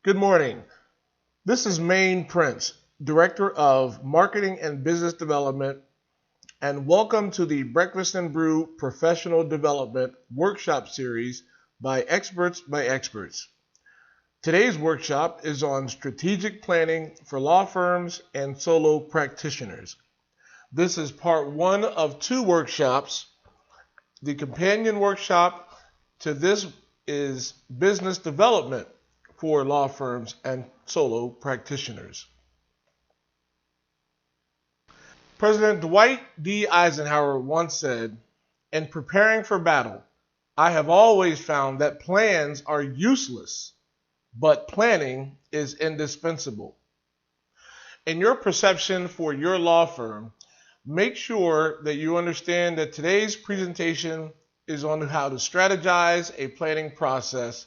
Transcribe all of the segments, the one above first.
Good morning. This is Maine Prince, Director of Marketing and Business Development, and welcome to the Breakfast Brew Professional Development Workshop Series by Experts by Experts. Today's workshop is on strategic planning for law firms and solo practitioners. This is part one of two workshops. The companion workshop to this is business development for law firms and solo practitioners. President Dwight D. Eisenhower once said, "In preparing for battle, I have always found that plans are useless, but planning is indispensable." In your perception for your law firm, make sure that you understand that today's presentation is on how to strategize a planning process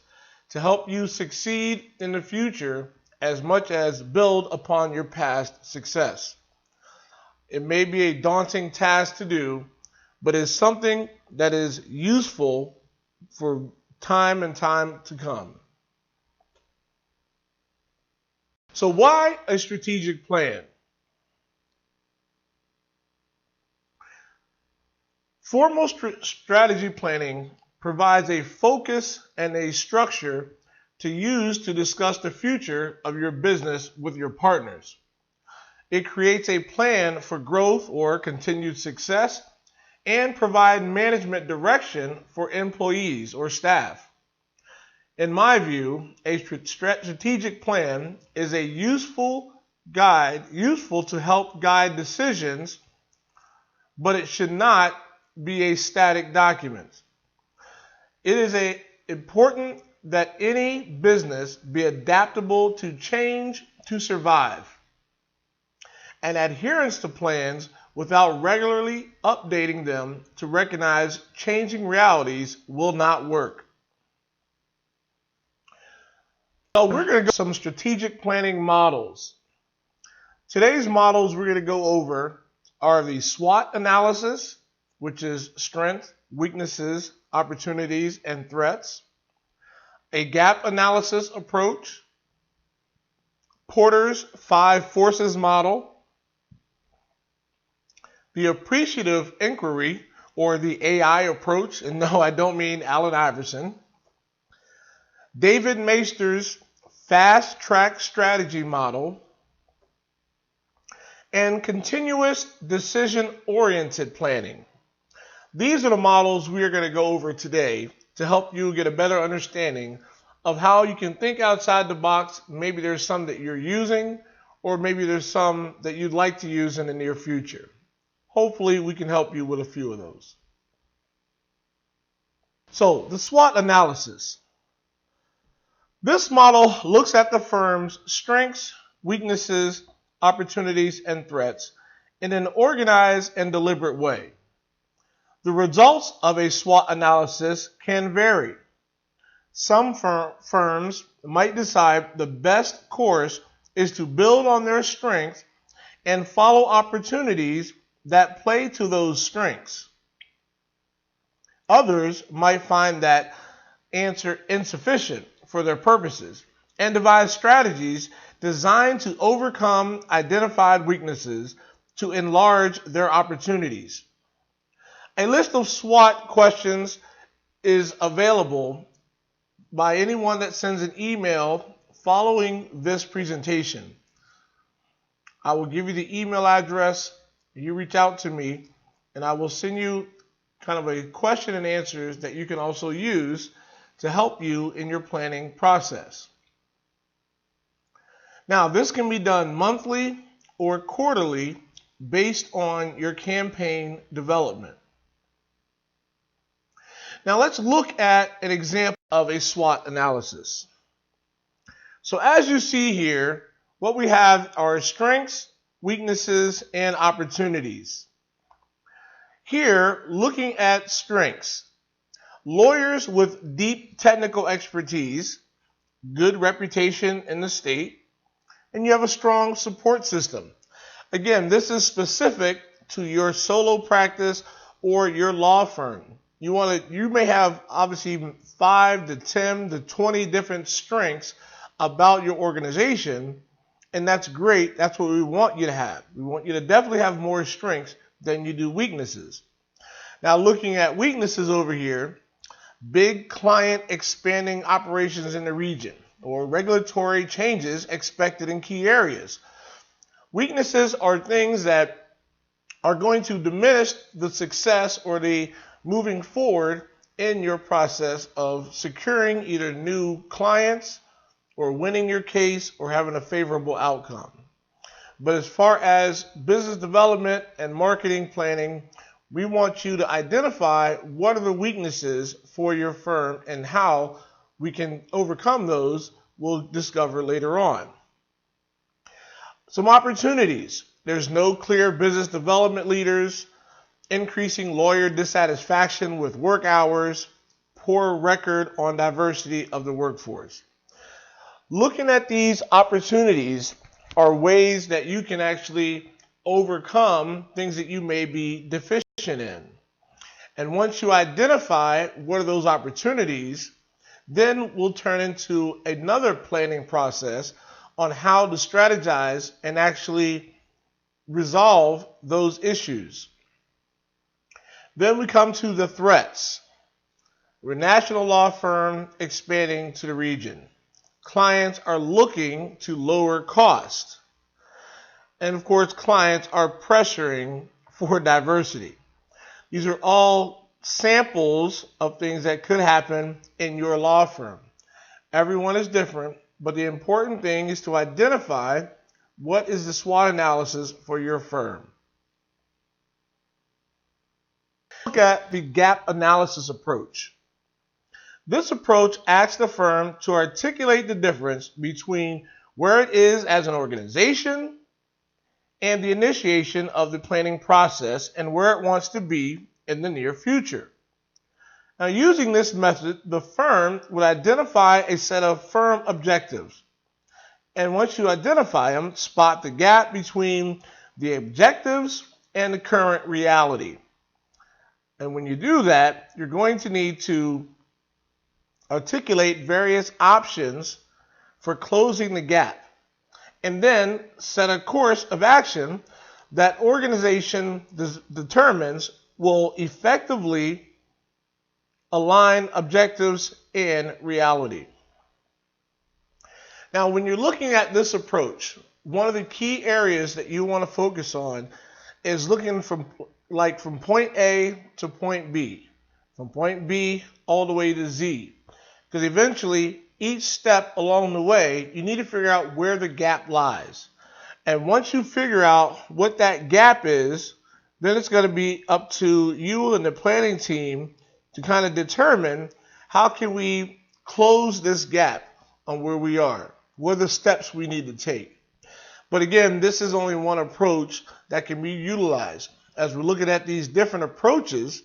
to help you succeed in the future as much as build upon your past success. It may be a daunting task to do, but it's something that is useful for time and time to come. So why a strategic plan? Formal strategy planning provides a focus and a structure to use to discuss the future of your business with your partners. It creates a plan for growth or continued success and provide management direction for employees or staff. In my view, a strategic plan is a useful to help guide decisions, but it should not be a static document. It is important that any business be adaptable to change to survive. And adherence to plans without regularly updating them to recognize changing realities will not work. So we're going to go some strategic planning models. Today's models we're going to go over are the SWOT analysis, which is strengths, weaknesses, opportunities, and threats. A gap analysis approach. Porter's 5 forces model. The appreciative inquiry, or the AI approach, and no, I don't mean Allen Iverson. David Maister's fast track strategy model. And continuous decision-oriented planning. These are the models we are going to go over today to help you get a better understanding of how you can think outside the box. Maybe there's some that you're using, or maybe there's some that you'd like to use in the near future. Hopefully we can help you with a few of those. So, the SWOT analysis. This model looks at the firm's strengths, weaknesses, opportunities, and threats in an organized and deliberate way. The results of a SWOT analysis can vary. Some firms might decide the best course is to build on their strengths and follow opportunities that play to those strengths. Others might find that answer insufficient for their purposes and devise strategies designed to overcome identified weaknesses to enlarge their opportunities. A list of SWOT questions is available by anyone that sends an email following this presentation. I will give you the email address. You reach out to me, and I will send you kind of a question and answers that you can also use to help you in your planning process. Now, this can be done monthly or quarterly based on your campaign development. Now let's look at an example of a SWOT analysis. So as you see here, what we have are strengths, weaknesses, and opportunities. Here, looking at strengths, lawyers with deep technical expertise, good reputation in the state, and you have a strong support system. Again, this is specific to your solo practice or your law firm. You may have obviously 5 to 10 to 20 different strengths about your organization, and that's great. That's what we want you to have. We want you to definitely have more strengths than you do weaknesses. Now, looking at weaknesses over here, big client expanding operations in the region or regulatory changes expected in key areas. Weaknesses are things that are going to diminish the success or the moving forward in your process of securing either new clients or winning your case or having a favorable outcome. But as far as business development and marketing planning, we want you to identify what are the weaknesses for your firm and how we can overcome those we'll discover later on. Some opportunities. There's no clear business development leaders, increasing lawyer dissatisfaction with work hours, poor record on diversity of the workforce. Looking at these opportunities are ways that you can actually overcome things that you may be deficient in. And once you identify what are those opportunities, then we'll turn into another planning process on how to strategize and actually resolve those issues. Then we come to the threats. We're a national law firm expanding to the region. Clients are looking to lower cost. And of course, clients are pressuring for diversity. These are all samples of things that could happen in your law firm. Everyone is different, but the important thing is to identify what is the SWOT analysis for your firm. Look at the gap analysis approach. This approach asks the firm to articulate the difference between where it is as an organization and the initiation of the planning process and where it wants to be in the near future. Now, using this method, the firm will identify a set of firm objectives. And once you identify them, spot the gap between the objectives and the current reality. And when you do that, you're going to need to articulate various options for closing the gap, and then set a course of action that organization determines will effectively align objectives and reality. Now, when you're looking at this approach, one of the key areas that you want to focus on is looking from point A to point B, from point B all the way to Z. Because eventually, each step along the way, you need to figure out where the gap lies. And once you figure out what that gap is, then it's going to be up to you and the planning team to kind of determine how can we close this gap on where we are. What are the steps we need to take? But again, this is only one approach that can be utilized. As we're looking at these different approaches,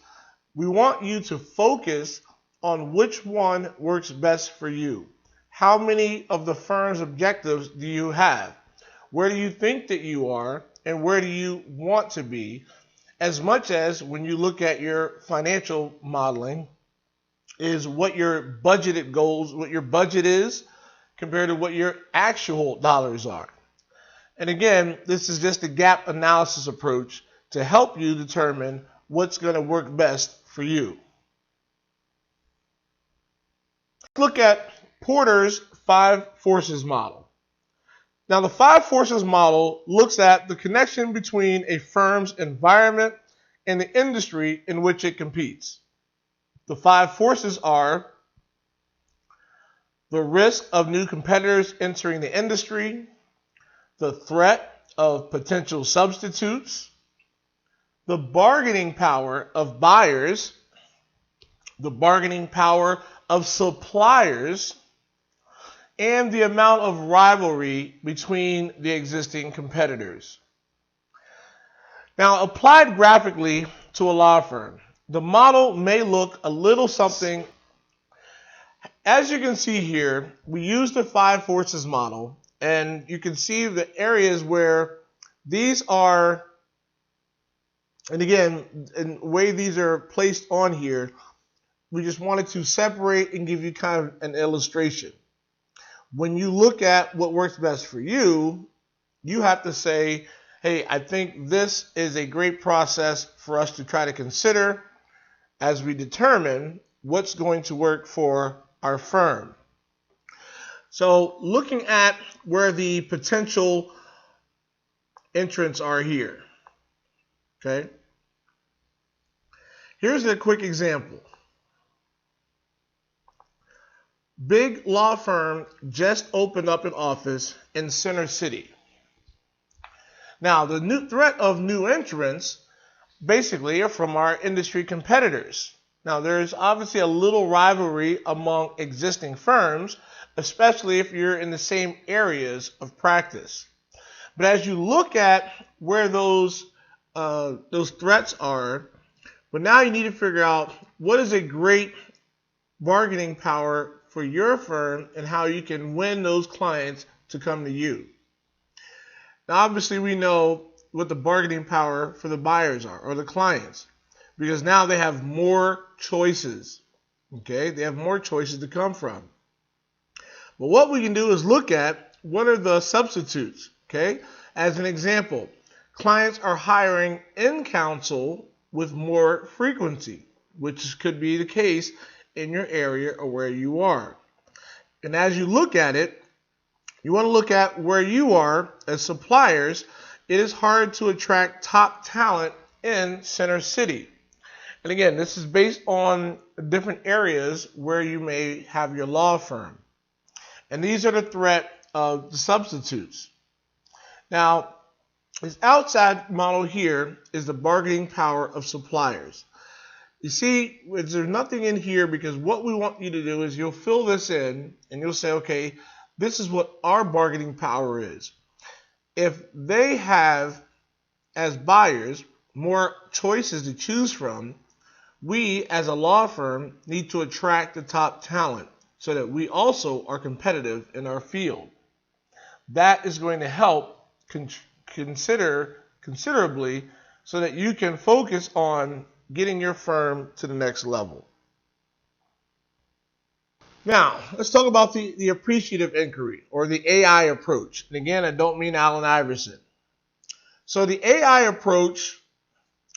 we want you to focus on which one works best for you. How many of the firm's objectives do you have? Where do you think that you are, and where do you want to be? As much as when you look at your financial modeling, is what your budgeted goals, what your budget is, compared to what your actual dollars are. And again, this is just a gap analysis approach to help you determine what's going to work best for you. Look at Porter's 5 forces model. Now, the 5 forces model looks at the connection between a firm's environment and the industry in which it competes. The 5 forces are the risk of new competitors entering the industry, the threat of potential substitutes, the bargaining power of buyers, the bargaining power of suppliers, and the amount of rivalry between the existing competitors. Now, applied graphically to a law firm, the model may look a little something. As you can see here, we use the 5 forces model, and you can see the areas where these are, and again, in the way these are placed on here, we just wanted to separate and give you kind of an illustration. When you look at what works best for you, you have to say, hey, I think this is a great process for us to try to consider as we determine what's going to work for our firm. So looking at where the potential entrants are here, okay? Here's a quick example. Big law firm just opened up an office in Center City. Now, the new threat of new entrants basically are from our industry competitors. Now, there's obviously a little rivalry among existing firms, especially if you're in the same areas of practice. But as you look at where those threats are, but now you need to figure out what is a great bargaining power for your firm and how you can win those clients to come to you. Now, obviously, we know what the bargaining power for the buyers are, or the clients, because now they have more choices. Okay, they have more choices to come from. But what we can do is look at what are the substitutes. Okay, as an example, clients are hiring in-counsel with more frequency, which could be the case in your area or where you are. And as you look at it, you want to look at where you are as suppliers. It is hard to attract top talent in Center City. And again, this is based on different areas where you may have your law firm. And these are the threat of the substitutes. Now, this outside model here is the bargaining power of suppliers. You see, there's nothing in here because what we want you to do is you'll fill this in and you'll say, okay, this is what our bargaining power is. If they have, as buyers, more choices to choose from, we as a law firm need to attract the top talent so that we also are competitive in our field. That is going to help considerably so that you can focus on getting your firm to the next level. Now, let's talk about the appreciative inquiry, or the AI approach. And again, I don't mean Allen Iverson. So the AI approach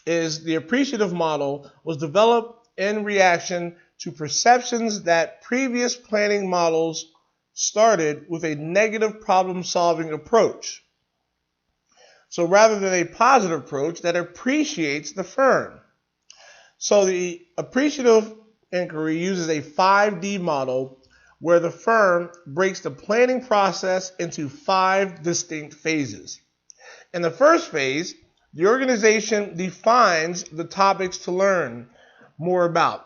is the appreciative model was developed in reaction to perceptions that previous planning models started with a negative problem-solving approach. So rather than a positive approach that appreciates the firm. So the appreciative inquiry uses a 5D model where the firm breaks the planning process into 5 distinct phases. In the first phase, the organization defines the topics to learn more about,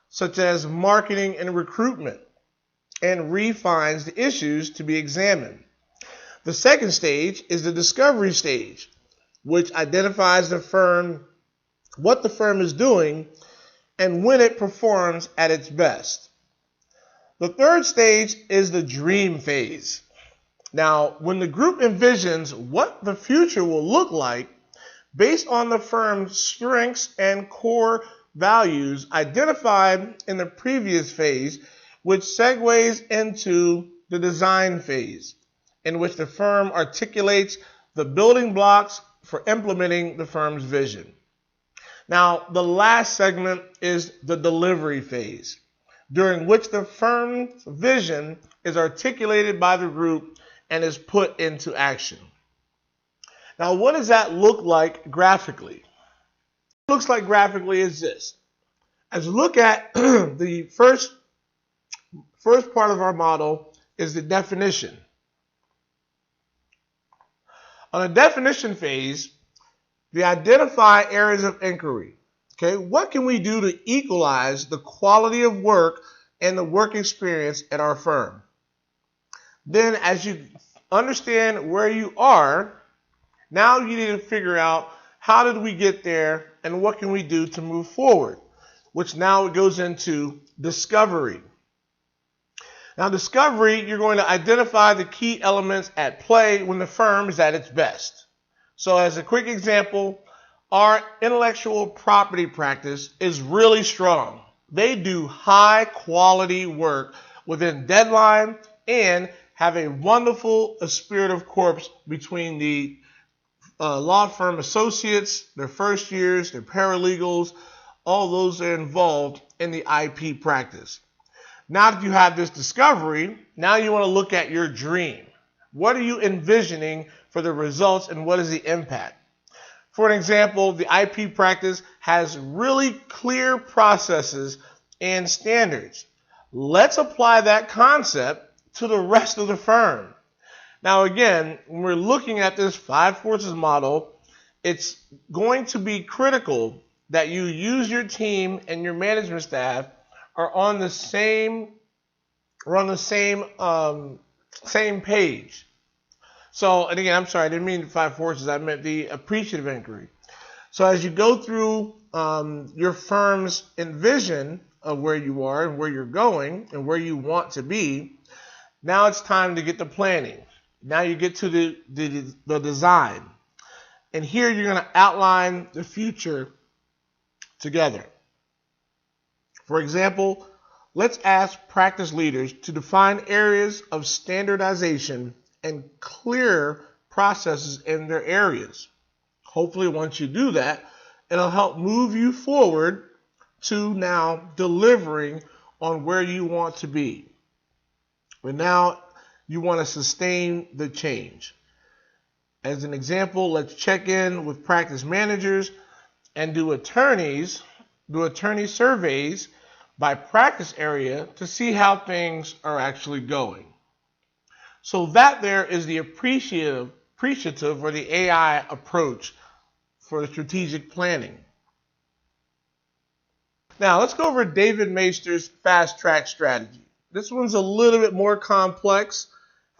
such as marketing and recruitment, and refines the issues to be examined. The second stage is the discovery stage, which identifies what the firm is doing and when it performs at its best. The third stage is the dream phase. Now, when the group envisions what the future will look like based on the firm's strengths and core values identified in the previous phase, which segues into the design phase, in which the firm articulates the building blocks for implementing the firm's vision. Now, the last segment is the delivery phase, during which the firm's vision is articulated by the group and is put into action. Now, what does that look like graphically? What it looks like graphically is this. As we look at the first part of our model is the definition. On the definition phase, we identify areas of inquiry. Okay, what can we do to equalize the quality of work and the work experience at our firm? Then, as you understand where you are, now you need to figure out how did we get there and what can we do to move forward, which now it goes into discovery. Now, discovery, you're going to identify the key elements at play when the firm is at its best. So as a quick example, our intellectual property practice is really strong. They do high quality work within deadline and have a wonderful spirit of corps between the law firm associates, their first years, their paralegals, all those that are involved in the IP practice. Now that you have this discovery, now you want to look at your dream. What are you envisioning for the results and what is the impact? For an example, the IP practice has really clear processes and standards. Let's apply that concept to the rest of the firm. Now again, when we're looking at this 5 forces model, it's going to be critical that you use your team and your management staff are on the same page. So, and again, I'm sorry, I didn't mean the 5 forces, I meant the appreciative inquiry. So as you go through your firm's envision of where you are and where you're going and where you want to be, now it's time to get the planning. Now you get to the design. And here you're going to outline the future together. For example, let's ask practice leaders to define areas of standardization and clear processes in their areas. Hopefully once you do that, it'll help move you forward to now delivering on where you want to be. But now you want to sustain the change. As an example, let's check in with practice managers and do attorney surveys by practice area to see how things are actually going. So that there is the appreciative or the AI approach for strategic planning. Now let's go over David Maister's fast track strategy. This one's a little bit more complex,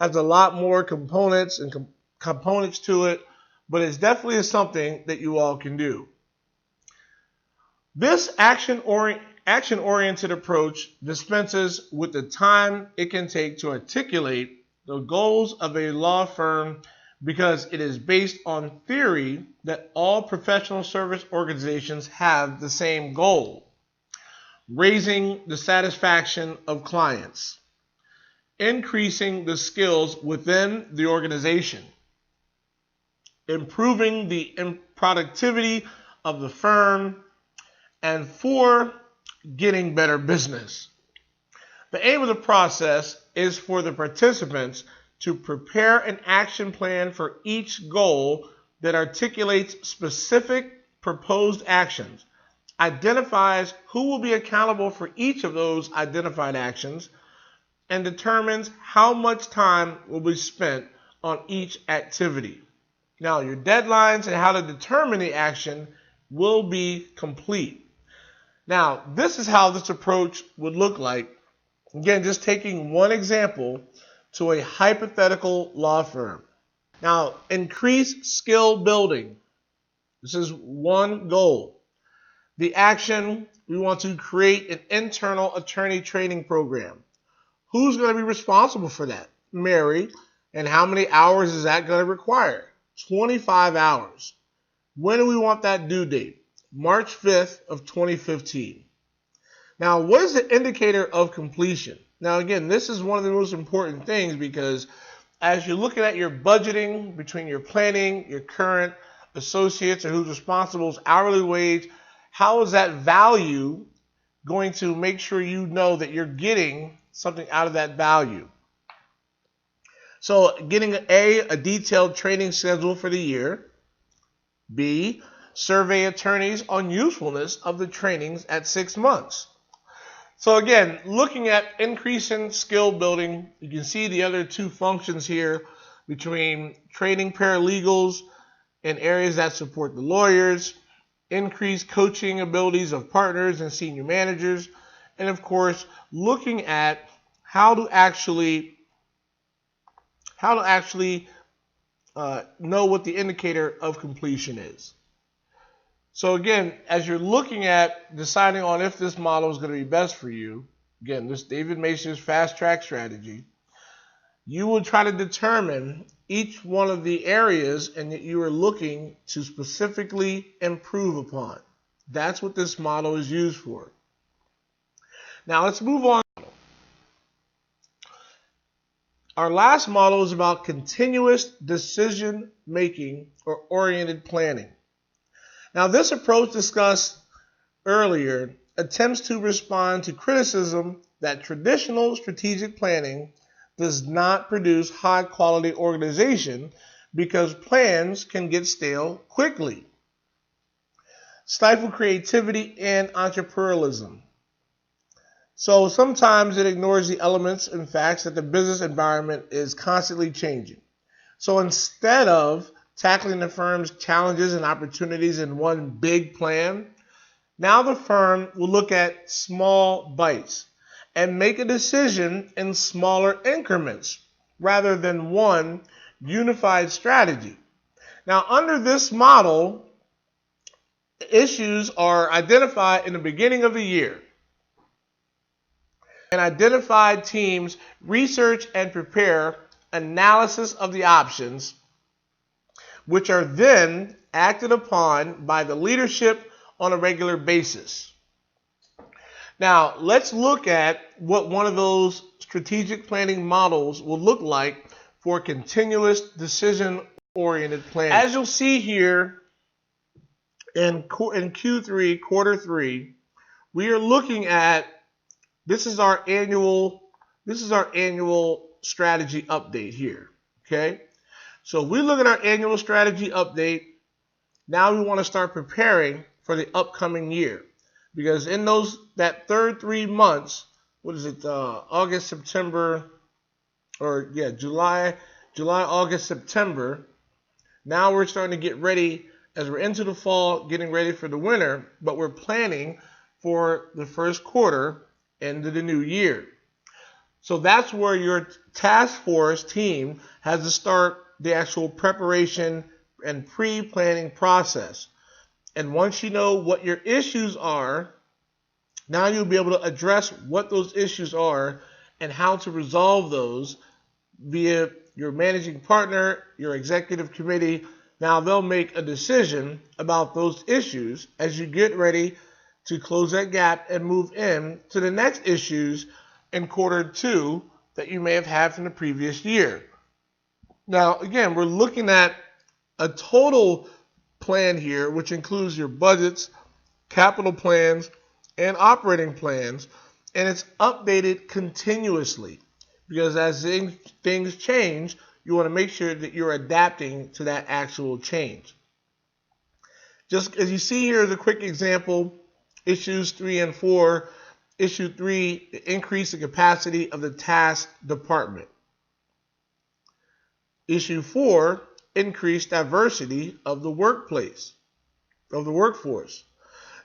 has a lot more components and components to it, but it's definitely something that you all can do. This action-oriented approach dispenses with the time it can take to articulate the goals of a law firm because it is based on theory that all professional service organizations have the same goal: raising the satisfaction of clients, increasing the skills within the organization, improving the productivity of the firm, and 4, getting better business. The aim of the process is for the participants to prepare an action plan for each goal that articulates specific proposed actions, identifies who will be accountable for each of those identified actions, and determines how much time will be spent on each activity. Now, your deadlines and how to determine the action will be complete. Now, this is how this approach would look like. Again, just taking one example to a hypothetical law firm. Now, increase skill building. This is one goal. The action, we want to create an internal attorney training program. Who's going to be responsible for that? Mary. And how many hours is that going to require? 25 hours. When do we want that due date? March 5th of 2015. Now, what is the indicator of completion? Now, again, this is one of the most important things because as you're looking at your budgeting between your planning, your current associates, or who's responsible for hourly wage, how is that value going to make sure you know that you're getting something out of that value? So getting a detailed training schedule for the year. B, survey attorneys on usefulness of the trainings at 6 months. So again, looking at increasing skill building, you can see the other 2 functions here between training paralegals in areas that support the lawyers, increase coaching abilities of partners and senior managers, and of course, looking at how to actually know what the indicator of completion is. So again, as you're looking at deciding on if this model is going to be best for you, again, this David Maister's fast track strategy, you will try to determine each one of the areas and that you are looking to specifically improve upon. That's what this model is used for. Now let's move on. Our last model is about continuous decision making or oriented planning. Now, this approach discussed earlier attempts to respond to criticism that traditional strategic planning does not produce high quality organization because plans can get stale quickly, stifle creativity and entrepreneurialism. So sometimes it ignores the elements and facts that the business environment is constantly changing. So instead of tackling the firm's challenges and opportunities in one big plan, now the firm will look at small bites and make a decision in smaller increments rather than one unified strategy. Now, under this model, issues are identified in the beginning of the year, and identified teams research and prepare analysis of the options, which are then acted upon by the leadership on a regular basis. Now, let's look at what one of those strategic planning models will look like for continuous decision-oriented planning. As you'll see here in Q3, quarter 3, we are looking at this is our annual strategy update here. Okay? So we look at our annual strategy update. Now we want to start preparing for the upcoming year. Because in that third 3 months, August, September, July, August, September, now we're starting to get ready as we're into the fall, getting ready for the winter, but we're planning for the first quarter into the new year. So that's where your task force team has to start the actual preparation and pre-planning process. And once you know what your issues are, now you'll be able to address what those issues are and how to resolve those via your managing partner, your executive committee. Now they'll make a decision about those issues as you get ready to close that gap and move in to the next issues in quarter 2 that you may have had from the previous year. Now, again, we're looking at a total plan here, which includes your budgets, capital plans, and operating plans, and it's updated continuously because as things change, you want to make sure that you're adapting to that actual change. Just as you see here as a quick example, issues 3 and 4. Issue 3, increase the capacity of the task department. Issue 4, increase diversity of the workforce.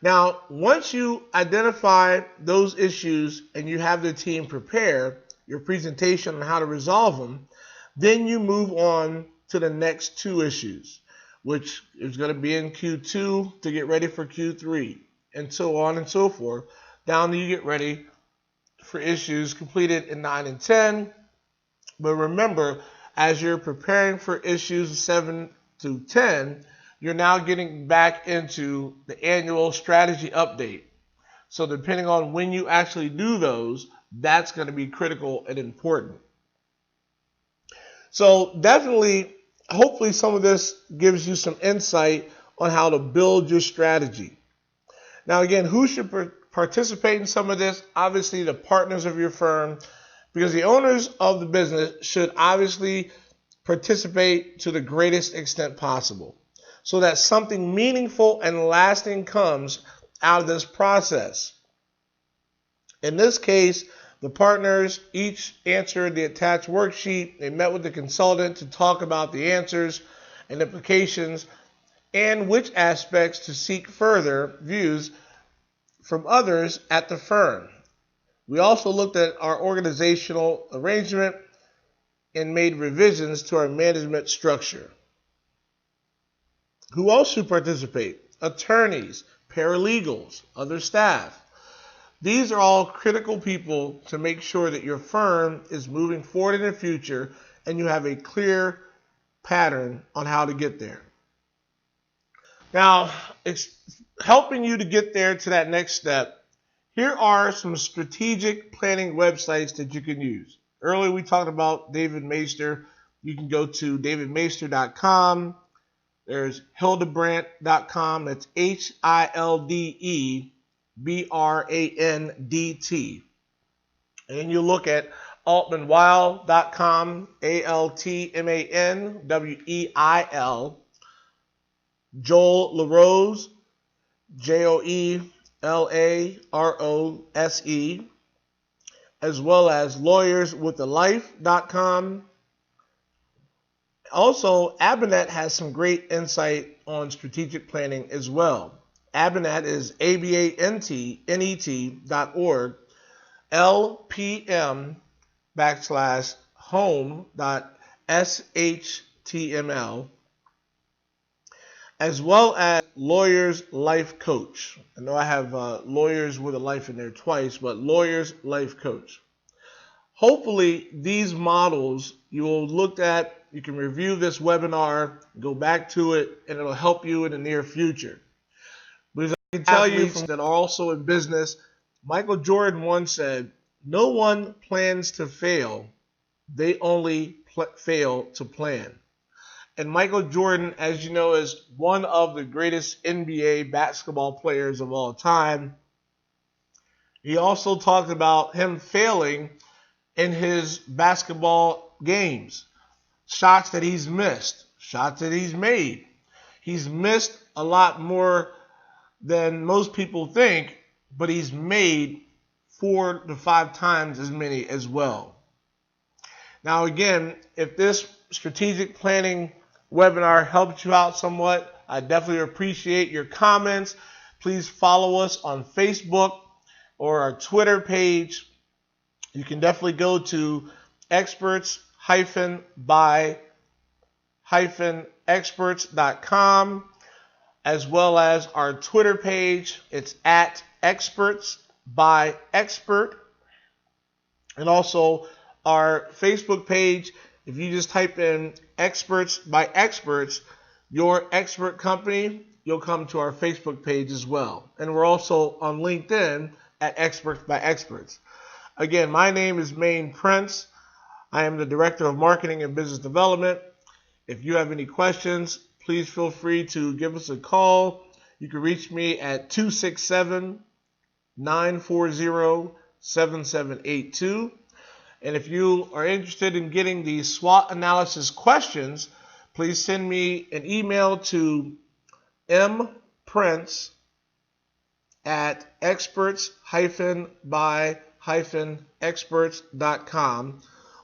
Now, once you identify those issues and you have the team prepare your presentation on how to resolve them, then you move on to the next 2 issues, which is going to be in Q2 to get ready for Q3, and so on and so forth, down to you get ready for issues completed in 9 and 10. But remember, as you're preparing for issues 7 to 10, you're now getting back into the annual strategy update. So depending on when you actually do those, that's going to be critical and important. So definitely, hopefully some of this gives you some insight on how to build your strategy. Now again, who should participate in some of this? Obviously the partners of your firm, because the owners of the business should obviously participate to the greatest extent possible so that something meaningful and lasting comes out of this process. In this case, the partners each answered the attached worksheet. They met with the consultant to talk about the answers and implications and which aspects to seek further views from others at the firm. We also looked at our organizational arrangement and made revisions to our management structure. Who else should participate? Attorneys, paralegals, other staff. These are all critical people to make sure that your firm is moving forward in the future and you have a clear pattern on how to get there. Now, it's helping you to get there to that next step. Here are some strategic planning websites that you can use. Earlier we talked about David Maister. You can go to davidmaister.com. There's hildebrand.com. That's HILDEBRANDT. And you look at altmanweil.com, ALTMANWEIL. Joel LaRose, JOELAROSE, as well as lawyerswithalife.com. Also, Abinet has some great insight on strategic planning as well. Abinet is ABANTNET.org, LPM/home.SHTML, as well as Lawyers Life Coach. I know I have Lawyers with a Life in there twice, but Lawyers Life Coach. Hopefully, these models you will look at, you can review this webinar, go back to it, and it'll help you in the near future. Because I can tell you that are also in business, Michael Jordan once said, "No one plans to fail, they only fail to plan." And Michael Jordan, as you know, is one of the greatest NBA basketball players of all time. He also talked about him failing in his basketball games. Shots that he's missed, shots that he's made. He's missed a lot more than most people think, but he's made 4 to 5 times as many as well. Now again, if this strategic planning webinar helped you out somewhat, I definitely appreciate your comments. Please follow us on Facebook or our Twitter page. You can definitely go to experts-by-experts.com, as well as our Twitter page. It's at experts-by-expert. And also our Facebook page, if you just type in Experts by Experts, your expert company, you'll come to our Facebook page as well. And we're also on LinkedIn at Experts by Experts. Again, my name is Maine Prince. I am the Director of Marketing and Business Development. If you have any questions, please feel free to give us a call. You can reach me at 267-940-7782. And if you are interested in getting the SWOT analysis questions, please send me an email to mprince@experts-by-experts.com,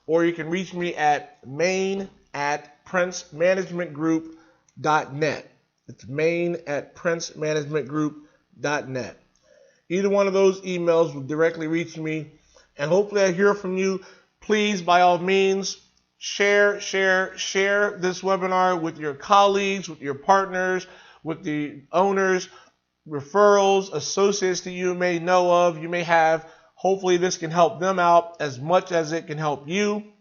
or you can reach me at maine@princemanagementgroup.net. It's maine@princemanagementgroup.net. Either one of those emails will directly reach me, and hopefully I hear from you. Please, by all means, share this webinar with your colleagues, with your partners, with the owners, referrals, associates that you may know of, you may have. Hopefully this can help them out as much as it can help you.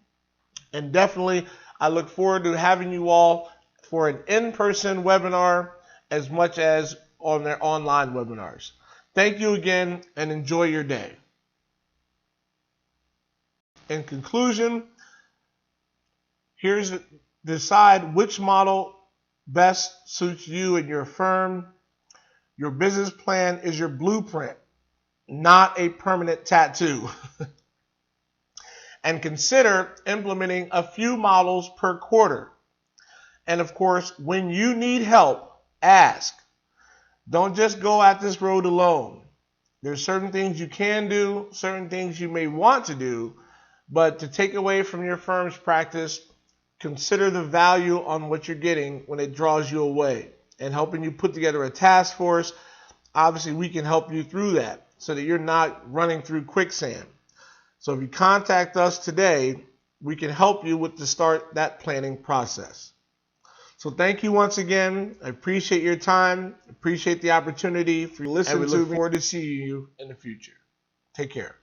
And definitely, I look forward to having you all for an in-person webinar as much as on their online webinars. Thank you again, and enjoy your day. In conclusion, decide which model best suits you and your firm. Your business plan is your blueprint, not a permanent tattoo. And consider implementing a few models per quarter. And of course, when you need help, ask. Don't just go at this road alone. There's certain things you can do, certain things you may want to do, but to take away from your firm's practice, consider the value on what you're getting when it draws you away. And helping you put together a task force, obviously we can help you through that so that you're not running through quicksand. So if you contact us today, we can help you with to start that planning process. So thank you once again. I appreciate your time. Appreciate the opportunity for you to listen to me. I look forward to seeing you in the future. Take care.